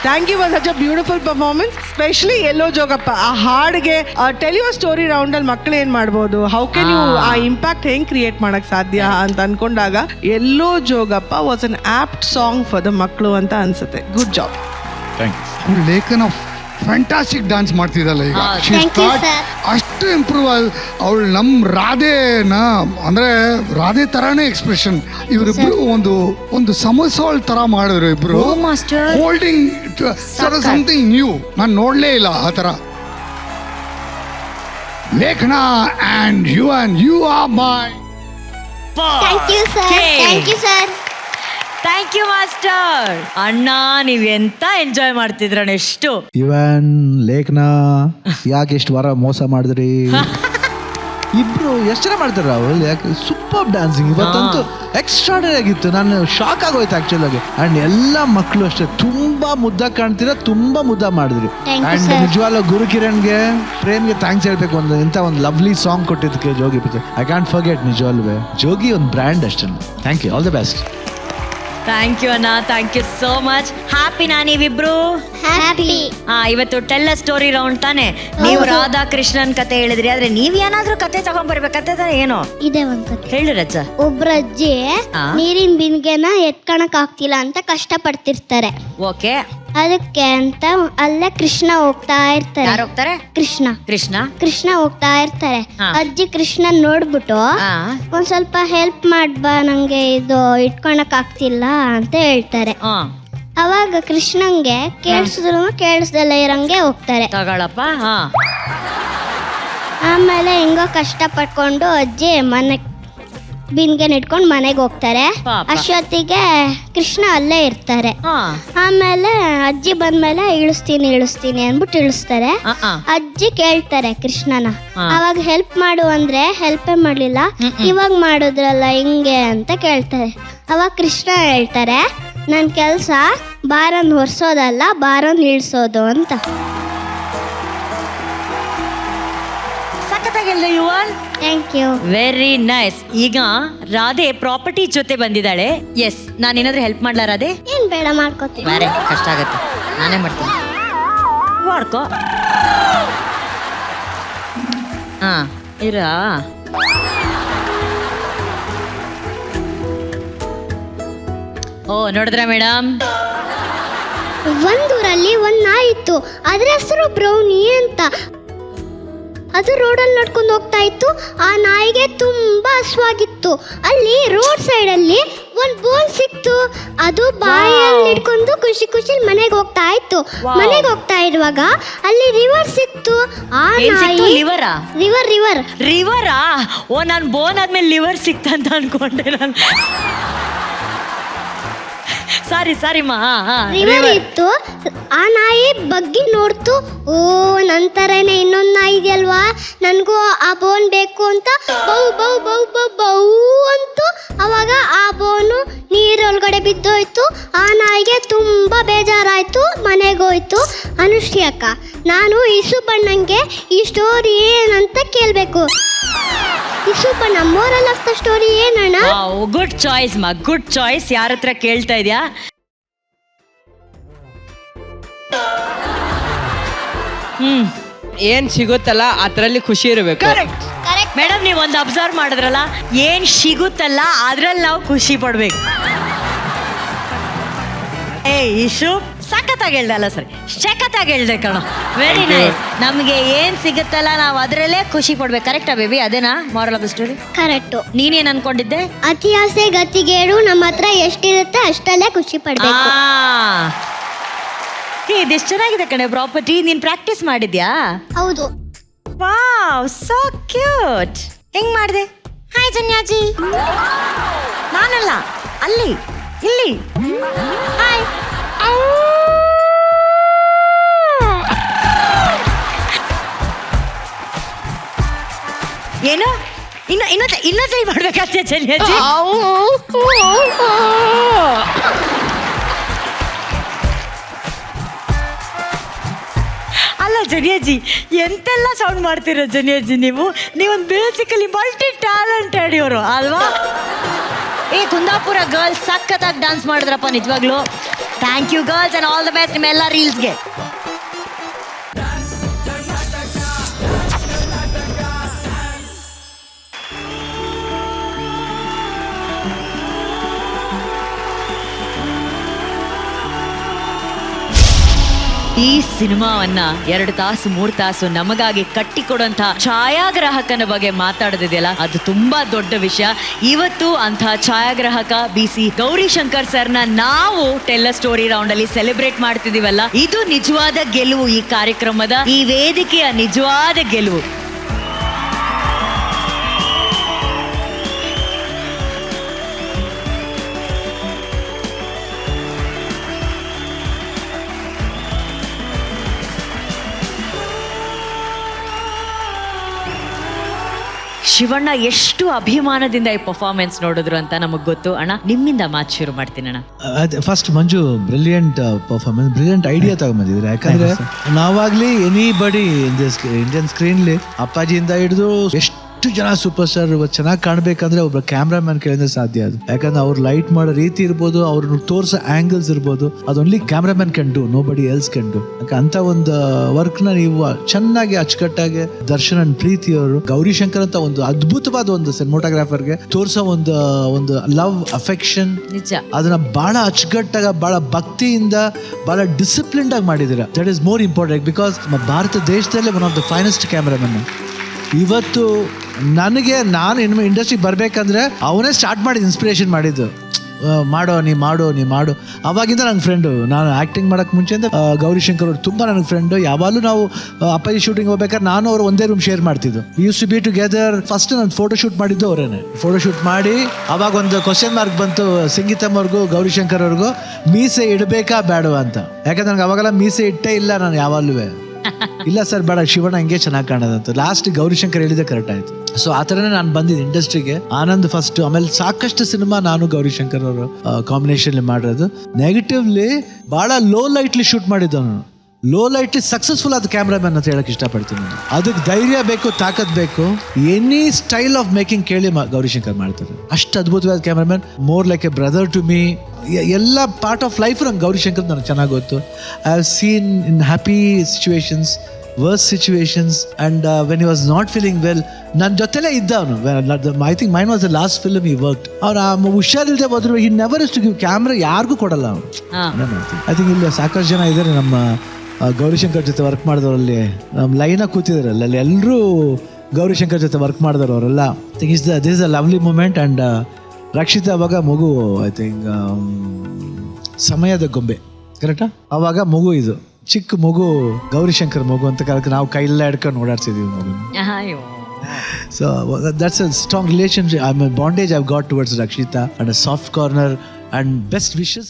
Thank you for such a beautiful performance. Specially ಎಲ್ಲೋ ಜೋಗಪ್ಪ ಆ ಹಾಡಿಗೆ ಟೆಲ್ ಯುವರ್ ಸ್ಟೋರಿ ರೌಂಡ್ ಅಲ್ಲಿ ಮಕ್ಳು ಏನ್ ಮಾಡ್ಬೋದು, ಹೌ ಕ್ಯಾನ್ ಯು ಆ ಇಂಪ್ಯಾಕ್ಟ್ ಹೆಂಗ್ ಕ್ರಿಯೇಟ್ ಮಾಡಕ್ ಸಾಧ್ಯ ಅಂತ ಅನ್ಕೊಂಡಾಗ ಎಲ್ಲೋ ಜೋಗಪ್ಪ was an apt song for the ಮಕ್ಕಳು ಅಂತ ಅನ್ಸುತ್ತೆ. Good job. Lekhana fantastic dance ಮಾಡ್ತಿದ್ದಲ್ಲ ಈಗ. ಅಷ್ಟು ಇಂಪ್ರೂವ್ ಅವಳು ನಮ್ಮ ರಾಧೆನ ಅಂದ್ರೆ ರಾಧೆ ತರಾನೇ ಎಕ್ಸ್ಪ್ರೆಷನ್. ಇವರಿಬ್ರು ಒಂದು ಸಮಸೋಲ್ ತರ ಮಾಡಿದ್ರು ಇಬ್ರು. ಹೋಲ್ಡಿಂಗ್ ಸಮಥಿಂಗ್ ನ್ಯೂ, ನಾನು ನೋಡ್ಲೇ ಇಲ್ಲ ಆ ತರ. ಲೇಖನ and you are my. Thank you sir. Thank you master. ಅಣ್ಣ ನೀವ್ ಎಂತ ಎಂಜಾಯ್ ಮಾಡ್ತಿದ್ರಣ್ಣ ಎಷ್ಟು. ಇವನ್ ಲೇಖನ ಯಾಕೆ ಎಷ್ಟು ವಾರ ಮೋಸ ಮಾಡಿದ್ರಿ? ಇಬ್ರು ಎಷ್ಟು ಜನ ಮಾಡ್ತಾರೆ ರಾಹುಲ್. ಯಾಕೆ ಸೂಪರ್ ಡ್ಯಾನ್ಸಿಂಗ್ ಇವತ್ತಂತೂ ಎಕ್ಸ್ಟ್ರಾಡರಿ ಆಗಿತ್ತು. ನಾನು ಶಾಕ್ ಆಗೋಯ್ತು ಆಕ್ಚುಲ್ ಆಗಿ. ಅಂಡ್ ಎಲ್ಲ ಮಕ್ಕಳು ಅಷ್ಟೇ ತುಂಬಾ ಮುದ್ದ ಕಾಣ್ತೀರಾ, ತುಂಬಾ ಮುದ್ದ ಮಾಡಿದ್ರಿ. ಅಂಡ್ ನಿಜವಾಗ್ಲೂ ಗುರು ಕಿರಣ್ಗೆ ಪ್ರೇಮ್ಗೆ ಥ್ಯಾಂಕ್ಸ್ ಹೇಳ್ಬೇಕು. ಇಂಥ ಒಂದು ಲವ್ಲಿ ಸಾಂಗ್ ಕೊಟ್ಟಿದ್ದಕ್ಕೆ Jogi picture. I can't forget. ನಿಜವಾಗ್ಲೂ ಜೋಗಿ ಒಂದು ಬ್ರ್ಯಾಂಡ್ ಅಷ್ಟೇ. Thank you, all the best. Thank you ಅಣ್ಣ, ಥ್ಯಾಂಕ್ ಯು ಸೋ ಮಚ್. ಹ್ಯಾಪಿನಾ ನೀವಿಬ್ರು? ಹ್ಯಾಪಿ. ಇವತ್ತು ಟೆಲ್ ಅ ಸ್ಟೋರಿ ರೌಂಡ್ ತಾನೆ. ನೀವು ರಾಧಾ ಕೃಷ್ಣನ್ ಕತೆ ಹೇಳಿದ್ರಿ, ಆದ್ರೆ ನೀವ್ ಏನಾದ್ರೂ ಕತೆ ತಗೊಂಡ್ಬರ್ಬೇಕು. ಕತೆ ತಾನೆ ಏನೋ ಇದೆ ಒಂದ್ ಕತೆ. ಹೇಳಿ ರಜ. ಒಬ್ರ ಅಜ್ಜಿ ನೀರಿನ ಬಿಂದಿಗೆನ ಎತ್ಕೊಳಕ್ ಆಗ್ತಿಲ್ಲ ಅಂತ ಕಷ್ಟ ಪಡ್ತಿರ್ತಾರೆ. ಓಕೆ. ಅದಕ್ಕೆ ಅಂತ ಅಲ್ಲೇ ಕೃಷ್ಣ ಹೋಗ್ತಾ ಇರ್ತಾರೆ. ಯಾರು ಹೋಗ್ತಾರೆ? ಕೃಷ್ಣ ಹೋಗ್ತಾ ಇರ್ತಾರೆ. ಅಜ್ಜಿ ಕೃಷ್ಣ ನೋಡ್ಬಿಟ್ಟು ಒಂದ್ ಸ್ವಲ್ಪ ಹೆಲ್ಪ್ ಮಾಡ್ಬಾ, ನಂಗೆ ಇದು ಇಟ್ಕೊಳಕ್ ಆಗ್ತಿಲ್ಲ ಅಂತ ಹೇಳ್ತಾರೆ. ಅವಾಗ ಕೃಷ್ಣಂಗೆ ಕೇಳಿಸಿದ್ರು ಕೇಳಿಸ್ದಲ್ಲ ಇರಂಗೆ ಹೋಗ್ತಾರೆ. ತಗೊಳಪ್ಪ. ಆಮೇಲೆ ಹೆಂಗೋ ಕಷ್ಟ ಪಡ್ಕೊಂಡು ಅಜ್ಜಿ ಮನೆ ಬಿನ್ಗೆ ಇಟ್ಕೊಂಡು ಮನೆಗೆ ಹೋಗ್ತಾರೆ. ಅಷ್ಟೊತ್ತಿಗೆ ಕೃಷ್ಣ ಅಲ್ಲೇ ಇರ್ತಾರೆ. ಆಮೇಲೆ ಅಜ್ಜಿ ಬಂದ್ಮೇಲೆ ಇಳಿಸ್ತೀನಿ ಅಂದ್ಬಿಟ್ಟು ಇಳಿಸ್ತಾರೆ. ಅಜ್ಜಿ ಕೇಳ್ತಾರೆ ಕೃಷ್ಣನ, ಅವಾಗ ಹೆಲ್ಪ್ ಮಾಡು ಅಂದ್ರೆ ಹೆಲ್ಪೇ ಮಾಡ್ಲಿಲ್ಲ, ಇವಾಗ ಮಾಡುದ್ರಲ್ಲ ಹಿಂಗೆ ಅಂತ ಕೇಳ್ತಾರೆ. ಅವಾಗ ಕೃಷ್ಣ ಹೇಳ್ತಾರೆ, ನನ್ನ ಕೆಲಸ ಭಾರನ್ ಹೊರ್ಸೋದಲ್ಲ, ಭಾರನ್ ಇಳಿಸೋದು ಅಂತ. ಸಖತ್ತಾಗಿಲ್ಲ Yuvan. Thank you. Very nice. ಈಗ ರಾಧೆ ಪ್ರಾಪರ್ಟಿ ಜೊತೆ ಬಂದಿದ್ದಾಳೆ. ಎಸ್, ನಾನು ಏನಾದ್ರೂ ಹೆಲ್ಪ್ ಮಾಡ್ಲಾ ರಾಧೆ? ಏನ್ ಬೇಡ, ಮಾಡ್ಕೋತೀನಿ. ಬೇರೆ ಕಷ್ಟ ಆಗತ್ತೆ, ನಾನೇ ಮಾಡ್ತೀನಿ. ಮಾಡ್ಕೋ. ಇರ ನೋಡಿದ್ರ ಮೇಡಮ್, ಒಂದೂರಲ್ಲಿ ಒಂದ್ ನಾಯಿ ಇತ್ತು. ಅದ್ರ ಹೆಸರು ಬ್ರೌನಿ ಅಂತ. ಅದು ರೋಡಲ್ಲಿ ನಡ್ಕೊಂಡು ಹೋಗ್ತಾ ಇತ್ತು. ಆ ನಾಯಿಗೆ ತುಂಬಾ ಹಸುವಾಗಿತ್ತು. ಅಲ್ಲಿ ರೋಡ್ ಸೈಡ್ ಅಲ್ಲಿ ಒಂದ್ ಬೋನ್ ಸಿಕ್ತು. ಅದು ಬಾಯಲ್ಲಿ ಇಟ್ಕೊಂಡು ಖುಷಿ ಮನೆಗೆ ಹೋಗ್ತಾ ಇತ್ತು. ಮನೆಗೆ ಹೋಗ್ತಾ ಇರುವಾಗ ಅಲ್ಲಿ ರಿವರ್ ಸಿಕ್ತು. ಆ ನಾಯಿ ರಿವರಾ? ನಾನು ಬೋನ್ ಆದ್ಮೇಲೆ ಲಿವರ್ ಸಿಕ್ತಂತ ಅನ್ಕೊಂಡೆ ನಾನು. ಸಾರಿ ಮಾ. ರಿವರ್ ಇತ್ತು. ಆ ನಾಯಿ ಬಗ್ಗಿ ನೋಡ್ತು. ಓ, ನಂತರನೇ ಇನ್ನೊಂದು ನಾಯಿ ಇದೆಯಲ್ವಾ, ನನಗೂ ಆ ಬೋನ್ ಬೇಕು ಅಂತ ಬೌ ಬೌ ಬೌ ಬೌ ಬೌ ಅಂತು. ಅವಾಗ ಆ ಬೋನು ನೀರೊಳಗಡೆ ಬಿದ್ದೋಯ್ತು. ಆ ನಾಯಿಗೆ ತುಂಬಾ ಬೇಜಾರಾಯ್ತು, ಮನೆಗೋಯ್ತು. ಅನುಶ್ರೀ ಅಕ್ಕ, ನಾನು ಇಸು ಬಣ್ಣಂಗೆ ಈ ಸ್ಟೋರಿ ಏನಂತ ಕೇಳಬೇಕು. ಇಸು ಬಣ್ಣ ಮೋರಲ್ ಆಫ್ ದ ಸ್ಟೋರಿ ಏನಣ್ಣ? ಗುಡ್ ಚಾಯ್ಸ್ ಮಾ, ಗುಡ್ ಚಾಯ್ಸ್. ಯಾರ ಹತ್ರ ಕೇಳ್ತಾ ಇದೆಯಾ? ಏನ್ ಸಿಗುತ್ತಲ್ಲ ಅದ್ರಲ್ಲಿ ಖುಷಿ ಇರಬೇಕು. ಮೇಡಮ್, ನೀವು ಒಂದು ಅಬ್ಸರ್ವ್ ಮಾಡಿದ್ರಲ್ಲ, ಏನ್ ಸಿಗುತ್ತಲ್ಲ ಅದ್ರಲ್ಲಿ ನಾವು ಖುಷಿ ಪಡ್ಬೇಕು. ಇಶು ಸಖತ್ತಾಗಿ ಹೇಳ್ದಲ್ಲ ಸರಿ, ಸಖತ್ತಾಗಿ ಹೇಳ್ದೆ ಕಣ. Very nice. ನಮ್ಗೆ ಏನ್ ಸಿಗುತ್ತಲ್ಲ ನಾವು ಅದ್ರಲ್ಲೇ ಖುಷಿ ಪಡ್ಬೇಕು. ಕರೆಕ್ಟಾ ಬೇಬಿ? ಅದೇನಾ moral of the story? Correct. ನೀನೇನ್ ಅನ್ಕೊಂಡಿದ್ದೆ? ಅತಿ ಆಸೆ ಗತಿಗೇಡು, ನಮ್ಮ ಹತ್ರ ಎಷ್ಟಿರುತ್ತೆ ಅಷ್ಟಲ್ಲೇ ಖುಷಿ ಪಡ್ಬೇಕು. ಇದೆಷ್ಟು ಚೆನ್ನಾಗಿದೆ ಕಣೆ ಪ್ರಾಪರ್ಟಿ. ನೀನ್ ಪ್ರಾಕ್ಟೀಸ್ ಮಾಡಿದ್ಯಾ? ಹೌದು. Wow, so cute. ಹೆಂಗ್ ಮಾಡಿದೆ? ಹಾಯ್ ಜನ್ಯಾಜಿ. ನಾನಲ್ಲ, ಅಲ್ಲಿ ಇಲ್ಲಿ. ಹಾಯ್. ಏನು ಇನ್ನೂ ಟ್ರೈ ಮಾಡ್ಬೇಕಾಗ್ತದೆ ಜನ್ಯಾಜಿ. ಅಲ್ಲ ಜನಿಯಾಜಿ, ಎಂತೆಲ್ಲ ಸೌಂಡ್ ಮಾಡ್ತೀರ ಜನಿಯಾಜಿ ನೀವೊಂದು ಬೇಸಿಕಲಿ ಮಲ್ಟಿ ಟ್ಯಾಲೆಂಟೆಡ್ ಇವರು ಅಲ್ವಾ? ಕುಂದಾಪುರ ಗರ್ಲ್ಸ್ ಸಖತ್ತಾಗಿ ಡ್ಯಾನ್ಸ್ ಮಾಡಿದ್ರಪ್ಪ ನಿಜವಾಗ್ಲೂ. Thank you girls and all the best ನಿಮ್ಮ ಎಲ್ಲ ರೀಲ್ಸ್ಗೆ. ಈ ಸಿನಿಮಾವನ್ನ 2 ತಾಸು 3 ತಾಸು ನಮಗಾಗಿ ಕಟ್ಟಿಕೊಡುವಂತ ಛಾಯಾಗ್ರಾಹಕನ ಬಗ್ಗೆ ಮಾತಾಡೋದಿದೆಯಲ್ಲ, ಅದು ತುಂಬಾ ದೊಡ್ಡ ವಿಷಯ. ಇವತ್ತು ಅಂಥ ಛಾಯಾಗ್ರಾಹಕ BC ಗೌರಿಶಂಕರ್ ಸರ್ನ ನಾವು ಟೆಲ್ ಅ ಸ್ಟೋರಿ ರೌಂಡ್ ಅಲ್ಲಿ ಸೆಲೆಬ್ರೇಟ್ ಮಾಡ್ತಿದೀವಲ್ಲ, ಇದು ನಿಜವಾದ ಗೆಲುವು. ಈ ಕಾರ್ಯಕ್ರಮದ, ಈ ವೇದಿಕೆಯ ನಿಜವಾದ ಗೆಲುವು. ಶಿವಣ್ಣ ಎಷ್ಟು ಅಭಿಮಾನದಿಂದ ಈ ಪರ್ಫಾರ್ಮೆನ್ಸ್ ನೋಡಿದ್ರು ಅಂತ ನಮಗ್ ಗೊತ್ತು. ಅಣ್ಣ, ನಿಮ್ಮಿಂದ ಮಾತು ಶುರು ಮಾಡ್ತೀನಿ ಅಣ್ಣ. ಫಸ್ಟ್ ಮಂಜು ಬ್ರಿಲಿಯಂಟ್ ಪರ್ಫಾರ್ಮೆನ್ಸ್, ಬ್ರಿಲಿಯಂಟ್ ಐಡಿಯಾ ತಗೊಂಬಂದಿದ್ರೆ. ಯಾಕಂದ್ರೆ ನಾವಾಗ್ಲಿ ಎನಿಬಡಿ ಇಂಡಿಯನ್ ಸ್ಕ್ರೀನ್ಲಿ ಅಪ್ಪಾಜಿಯಿಂದ ಹಿಡಿದು ಎಷ್ಟು ಜನ ಸೂಪರ್ ಸ್ಟಾರ್ ಚೆನ್ನಾಗಿ ಕಾಣ್ಬೇಕಂದ್ರೆ ಒಬ್ಬ ಕ್ಯಾಮ್ರಾಮನ್ ಕೇಳಿದ್ರೆ ಸಾಧ್ಯ ಅದು. ಯಾಕಂದ್ರೆ ಅವ್ರು ಲೈಟ್ ಮಾಡೋ ರೀತಿ ಇರ್ಬೋದು, ಅವ್ರನ್ನ ತೋರಿಸೋ ಆಂಗಲ್ಸ್ ಇರ್ಬೋದು, ಅದು only cameraman can do, nobody else can do. ಅಂತ ಒಂದು ವರ್ಕ್ ನ ನೀವು ಚೆನ್ನಾಗಿ ಅಚ್ಚುಕಟ್ಟಾಗಿ ದರ್ಶನ್ ಅಂಡ್ ಪ್ರೀತಿ ಅವರು, ಗೌರಿಶಂಕರ್ ಅಂತ ಒಂದು ಅದ್ಭುತವಾದ ಒಂದು ಸಿನಿಮಾಟೋಗ್ರಾಫರ್ಗೆ ತೋರಿಸೋ ಒಂದು ಲವ್ ಅಫೆಕ್ಷನ್, ನಿಜ, ಅದನ್ನ ಬಹಳ ಅಚ್ಚುಕಟ್ಟಾಗ, ಬಹಳ ಭಕ್ತಿಯಿಂದ, ಬಹಳ ಡಿಸಿಪ್ಲಿನ್ಡ್ ಆಗಿ ಮಾಡಿದ್ದೀರಾ. That is more important because ನಮ್ಮ ಭಾರತ ದೇಶದಲ್ಲೇ one of the finest cameraman. ಇವತ್ತು ನಾನು ಇಂಡಸ್ಟ್ರಿಗೆ ಬರಬೇಕಂದ್ರೆ ಅವನೇ ಸ್ಟಾರ್ಟ್ ಮಾಡಿದ್ದು, ಇನ್ಸ್ಪಿರೇಷನ್ ಮಾಡಿದ್ದು. ನೀ ಮಾಡು ಅವಾಗಿಂದ ನನ್ನ ಫ್ರೆಂಡು. ನಾನು ಆ್ಯಕ್ಟಿಂಗ್ ಮಾಡೋಕ್ಕೆ ಮುಂಚೆಯಿಂದ ಗೌರಿಶಂಕರ್ ಅವರು ತುಂಬ ನನಗೆ ಫ್ರೆಂಡು. ಯಾವಾಗಲೂ ನಾವು ಅಪ್ಪಾಜಿ ಶೂಟಿಂಗ್ ಹೋಗ್ಬೇಕಾದ್ರೆ ನಾನು ಅವರು ಒಂದೇ ರೂಮ್ ಶೇರ್ ಮಾಡ್ತಿದ್ದು. Used to be together. First ನಾನು ಫೋಟೋ ಶೂಟ್ ಮಾಡಿದ್ದು ಅವರೇನೆ. ಫೋಟೋ ಶೂಟ್ ಮಾಡಿ ಅವಾಗ ಒಂದು ಕ್ವಶನ್ ಮಾರ್ಕ್ ಬಂತು ಸಂಗೀತಮ್ಮವ್ರಿಗೂ ಗೌರಿಶಂಕರ್ ಅವ್ರಿಗೂ, ಮೀಸೆ ಇಡಬೇಕಾ ಬೇಡವಾ ಅಂತ. ಯಾಕಂದ್ರೆ ನನಗೆ ಅವಾಗೆಲ್ಲ ಮೀಸೆ ಇಟ್ಟೇ ಇಲ್ಲ ನಾನು ಯಾವಾಗಲೂ. ಇಲ್ಲ ಸರ್ ಬೇಡ, ಶಿವಣ್ಣ ಹಂಗೆ ಚೆನ್ನಾಗಿ ಕಾಣೋದಂತ. ಲಾಸ್ಟ್ ಗೌರಿಶಂಕರ್ ಹೇಳಿದೆ ಕರೆಕ್ಟ್ ಆಯ್ತು. ಸೊ ಆ ಥರನೇ ನಾನು ಬಂದಿದ್ದು ಇಂಡಸ್ಟ್ರಿಗೆ. ಆನಂದ್ ಫಸ್ಟ್, ಆಮೇಲೆ ಸಾಕಷ್ಟು ಸಿನಿಮಾ ನಾನು ಗೌರಿಶಂಕರ್ ಅವರು ಕಾಂಬಿನೇಷನ್ ಮಾಡಿರೋದು. ನೆಗೆಟಿವ್ಲಿ ಭಾಳ ಲೋ ಲೈಟ್ಲಿ ಶೂಟ್ ಮಾಡಿದ್ದವನು. ಲೋ ಲೈಟ್ಲಿ ಸಕ್ಸಸ್ಫುಲ್ ಆದ ಕ್ಯಾಮ್ರಾಮನ್ ಅಂತ ಹೇಳಕ್ ಇಷ್ಟಪಡ್ತೀನಿ. ಅದಕ್ಕೆ ಧೈರ್ಯ ಬೇಕು, ತಾಕತ್ ಬೇಕು. ಎನಿ ಸ್ಟೈಲ್ ಆಫ್ ಮೇಕಿಂಗ್ ಕೇಳಿ ಗೌರಿಶಂಕರ್ ಮಾಡ್ತಾರೆ. ಅಷ್ಟು ಅದ್ಭುತವಾದ cameraman, more like a brother to me. ಎಲ್ಲ ಪಾರ್ಟ್ ಆಫ್ ಲೈಫ್ ನಂಗೆ ಗೌರಿಶಂಕರ್ ನನಗೆ ಚೆನ್ನಾಗಿ ಗೊತ್ತು. I have seen in happy situations, worse situations, and when he was not feeling well ನನ್ನ ಜೊತೆಲೇ ಇದ್ದ ಅವನು. I think mine was the last film he worked. ಅವ್ನು ಹುಷಾರಿಲ್ಲದೆ ಹೋದ್ರು he never is to give camera, ಯಾರಿಗೂ ಕೊಡಲ್ಲ ಅವನು. ಐ ಥಿಂಕ್ ಇಲ್ಲಿ ಸಾಕಷ್ಟು ಜನ ಇದ್ದಾರೆ ನಮ್ಮ ಗೌರಿಶಂಕರ್ ಜೊತೆ ವರ್ಕ್ ಮಾಡಿದವರಲ್ಲಿ. ನಮ್ಮ ಲೈನಾಗಿ ಕೂತಿದಾರಲ್ಲ ಅಲ್ಲಿ ಎಲ್ಲರೂ ಗೌರಿಶಂಕರ್ ಜೊತೆ ವರ್ಕ್ ಮಾಡಿದವರು ಅವರೆಲ್ಲ. I think this is a lovely moment. And Rakshita ಅವಾಗ ಮಗು, ಐ ಥಿಂಕ್ ಸಮಯದ ಗೊಂಬೆ ಕರೆಕ್ಟಾ, ಅವಾಗ ಮಗು, ಇದು ಚಿಕ್ಕ ಮಗು, ಗೌರಿಶಂಕರ್ ಮಗು ಅಂತ ಕಾಲಕ್ಕೆ ನಾವು ಕೈಯೆಲ್ಲ ಹಿಡ್ಕೊಂಡು ಓಡಾಡ್ಸಿದೀವಿ ಮಗು. So that's a strong relationship, I mean bondage I've got towards Rakshita, and a soft corner and best wishes.